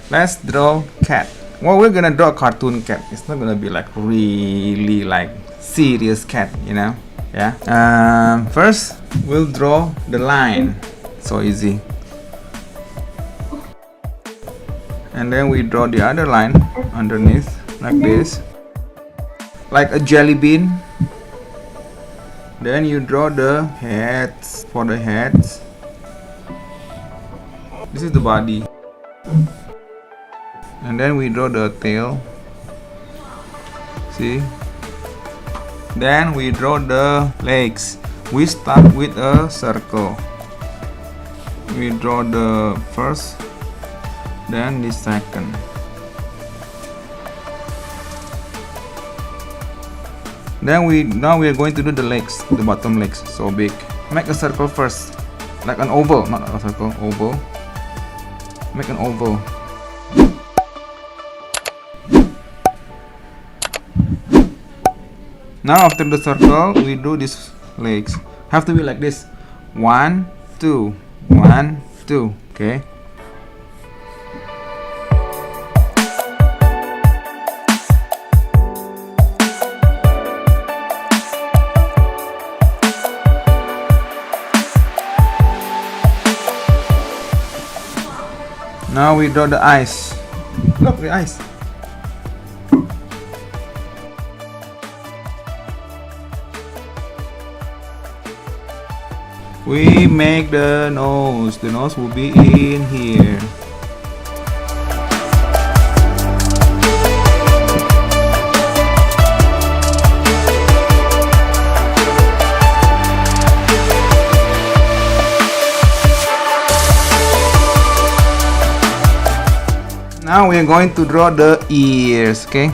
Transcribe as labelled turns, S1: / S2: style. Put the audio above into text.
S1: Let's draw cat. Well, we're gonna draw a cartoon cat. It's not gonna be like really like serious cat, you know. Yeah. First we'll draw the line. So easy. And then we draw the other line underneath like this, like a jelly bean. Then you draw the heads. For the heads, this is the body. And then we draw the tail. See? Then we draw the legs. We start with a circle. We draw the first, then the second. Then now we are going to do the legs, the bottom legs, so big. Make a circle first, like an oval, not a circle, oval. Make an oval. Now after the circle, we do these legs. Have to be like this. 1, 2, 1, 2. Okay. Now we draw the eyes. Look, the eyes. We make the nose. The nose will be in here. Now we are going to draw the ears, okay?